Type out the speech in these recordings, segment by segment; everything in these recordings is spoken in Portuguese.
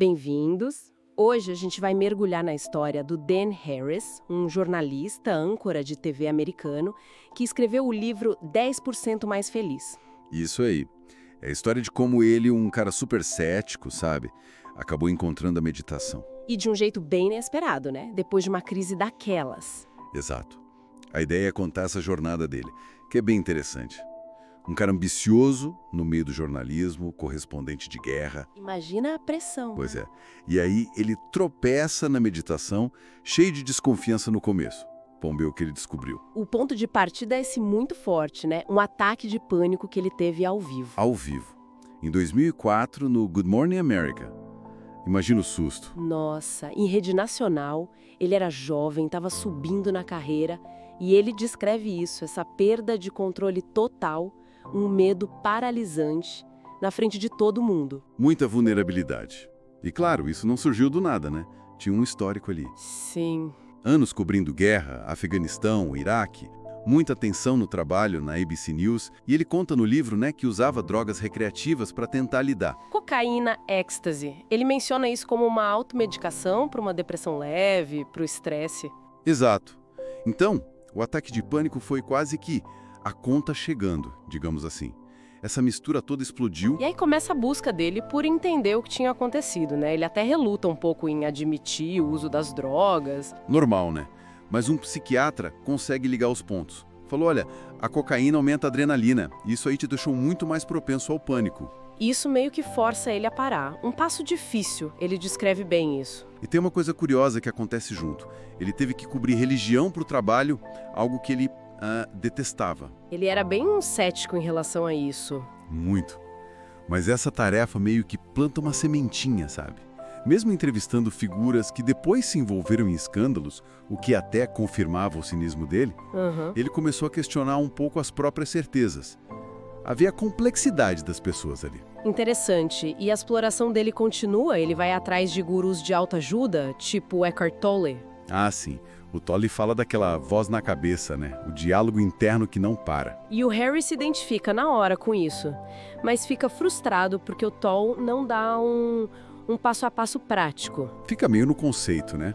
Bem-vindos! Hoje a gente vai mergulhar na história do Dan Harris, um jornalista, âncora de TV americano, que escreveu o livro 10% Mais Feliz. Isso aí. É a história de como ele, um cara super cético, sabe? Acabou encontrando a meditação. E de um jeito bem inesperado, né? Depois de uma crise daquelas. Exato. A ideia é contar essa jornada dele, que é bem interessante. Um cara ambicioso no meio do jornalismo, correspondente de guerra. Imagina a pressão. Pois é. E aí ele tropeça na meditação, cheio de desconfiança no começo. Vamos ver o que ele descobriu. O ponto de partida é esse muito forte, né? Um ataque de pânico que ele teve ao vivo. Ao vivo. Em 2004, no Good Morning America. Imagina o susto. Nossa, em rede nacional, ele era jovem, estava subindo na carreira, e ele descreve isso, essa perda de controle total, um medo paralisante, na frente de todo mundo. Muita vulnerabilidade. E claro, isso não surgiu do nada, né? Tinha um histórico ali. Sim. Anos cobrindo guerra, Afeganistão, Iraque, muita atenção no trabalho na ABC News, e ele conta no livro, né, que usava drogas recreativas para tentar lidar. Cocaína, êxtase. Ele menciona isso como uma automedicação para uma depressão leve, para o estresse. Exato. Então, o ataque de pânico foi quase que a conta chegando, digamos assim. Essa mistura toda explodiu. E aí começa a busca dele por entender o que tinha acontecido, né? Ele até reluta um pouco em admitir o uso das drogas. Normal, né? Mas um psiquiatra consegue ligar os pontos. Falou, olha, a cocaína aumenta a adrenalina, e isso aí te deixou muito mais propenso ao pânico. Isso meio que força ele a parar. Um passo difícil, ele descreve bem isso. E tem uma coisa curiosa que acontece junto. Ele teve que cobrir religião para o trabalho, algo que ele detestava. Ele era bem cético em relação a isso. Muito. Mas essa tarefa meio que planta uma sementinha, sabe? Mesmo entrevistando figuras que depois se envolveram em escândalos, o que até confirmava o cinismo dele, ele começou a questionar um pouco as próprias certezas. Havia a complexidade das pessoas ali. Interessante. E a exploração dele continua? Ele vai atrás de gurus de autoajuda, tipo Eckhart Tolle? Ah, sim. O Tolle fala daquela voz na cabeça, né? O diálogo interno que não para. E o Harry se identifica na hora com isso, mas fica frustrado porque o Tolle não dá um passo a passo prático. Fica meio no conceito, né?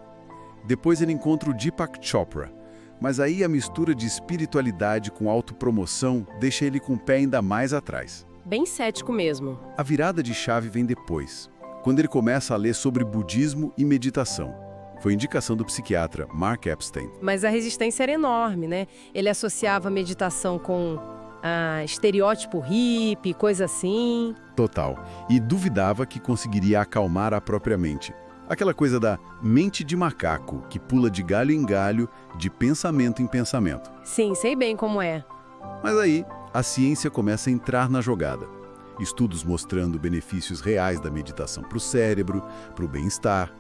Depois ele encontra o Deepak Chopra, mas aí a mistura de espiritualidade com autopromoção deixa ele com o pé ainda mais atrás. Bem cético mesmo. A virada de chave vem depois, quando ele começa a ler sobre budismo e meditação. Foi indicação do psiquiatra Mark Epstein. Mas a resistência era enorme, né? Ele associava a meditação com estereótipo hippie, coisa assim. Total. E duvidava que conseguiria acalmar a própria mente. Aquela coisa da mente de macaco, que pula de galho em galho, de pensamento em pensamento. Sim, sei bem como é. Mas aí, a ciência começa a entrar na jogada. Estudos mostrando benefícios reais da meditação para o cérebro, para o bem-estar.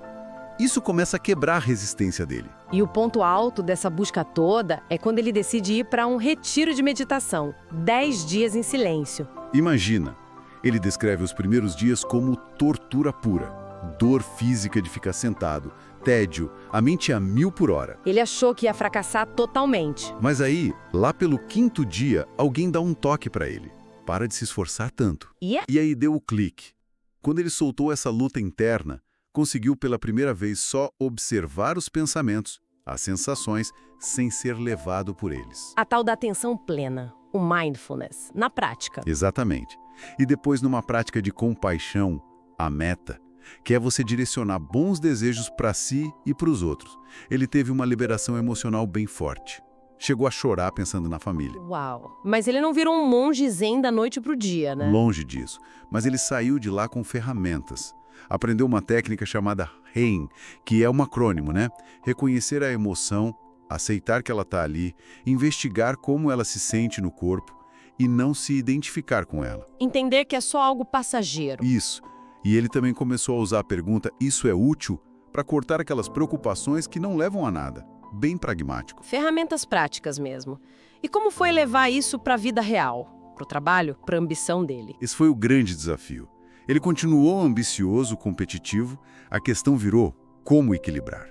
Isso começa a quebrar a resistência dele. E o ponto alto dessa busca toda é quando ele decide ir para um retiro de meditação, 10 dias em silêncio. Imagina, ele descreve os primeiros dias como tortura pura. Dor física de ficar sentado, tédio, a mente a 1000 por hora. Ele achou que ia fracassar totalmente. Mas aí, lá pelo 5º dia, alguém dá um toque para ele. Para de se esforçar tanto. E aí deu o clique. Quando ele soltou essa luta interna, conseguiu pela primeira vez só observar os pensamentos, as sensações, sem ser levado por eles. A tal da atenção plena, o mindfulness, na prática. Exatamente. E depois numa prática de compaixão, a meta, que é você direcionar bons desejos para si e para os outros. Ele teve uma liberação emocional bem forte. Chegou a chorar pensando na família. Uau! Mas ele não virou um monge zen da noite pro dia, né? Longe disso. Mas ele saiu de lá com ferramentas. Aprendeu uma técnica chamada RAIN, que é um acrônimo, né? Reconhecer a emoção, aceitar que ela está ali, investigar como ela se sente no corpo e não se identificar com ela. Entender que é só algo passageiro. Isso. E ele também começou a usar a pergunta "isso é útil?" para cortar aquelas preocupações que não levam a nada. Bem pragmático. Ferramentas práticas mesmo. E como foi levar isso para a vida real? Para o trabalho? Para a ambição dele? Esse foi o grande desafio. Ele continuou ambicioso, competitivo. A questão virou como equilibrar.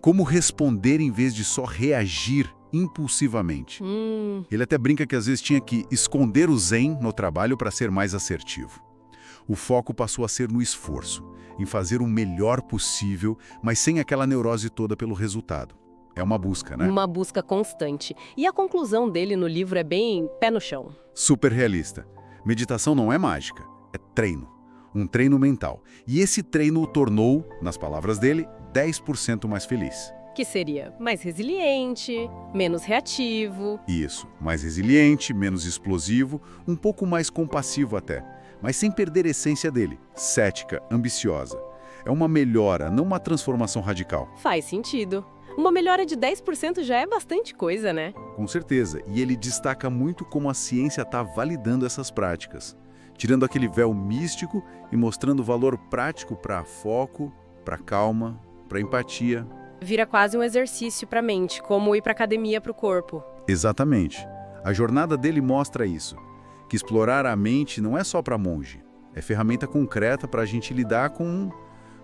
Como responder em vez de só reagir impulsivamente. Ele até brinca que às vezes tinha que esconder o zen no trabalho para ser mais assertivo. O foco passou a ser no esforço, em fazer o melhor possível, mas sem aquela neurose toda pelo resultado. É uma busca, né? Uma busca constante. E a conclusão dele no livro é bem pé no chão. Super realista. Meditação não é mágica, é treino. Um treino mental. E esse treino o tornou, nas palavras dele, 10% mais feliz. Que seria mais resiliente, menos reativo. Isso, mais resiliente, menos explosivo, um pouco mais compassivo até, mas sem perder a essência dele, cética, ambiciosa. É uma melhora, não uma transformação radical. Faz sentido. Uma melhora de 10% já é bastante coisa, né? Com certeza, e ele destaca muito como a ciência está validando essas práticas, tirando aquele véu místico e mostrando valor prático para foco, para calma, para empatia. Vira quase um exercício para a mente, como ir para academia para o corpo. Exatamente. A jornada dele mostra isso, que explorar a mente não é só para monge, é ferramenta concreta para a gente lidar com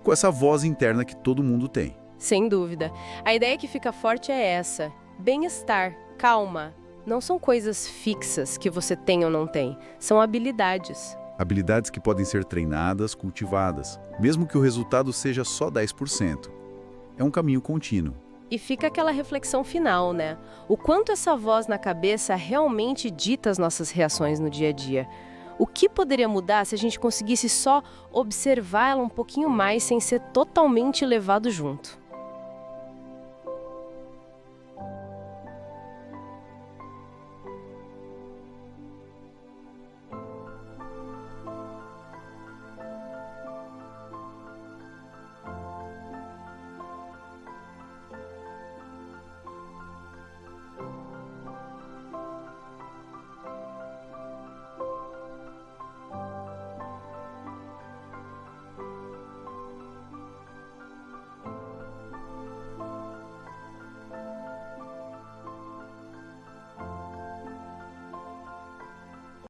essa voz interna que todo mundo tem. Sem dúvida. A ideia que fica forte é essa. Bem-estar, calma, não são coisas fixas que você tem ou não tem. São habilidades. Habilidades que podem ser treinadas, cultivadas, mesmo que o resultado seja só 10%. É um caminho contínuo. E fica aquela reflexão final, né? O quanto essa voz na cabeça realmente dita as nossas reações no dia a dia. O que poderia mudar se a gente conseguisse só observar ela um pouquinho mais sem ser totalmente levado junto?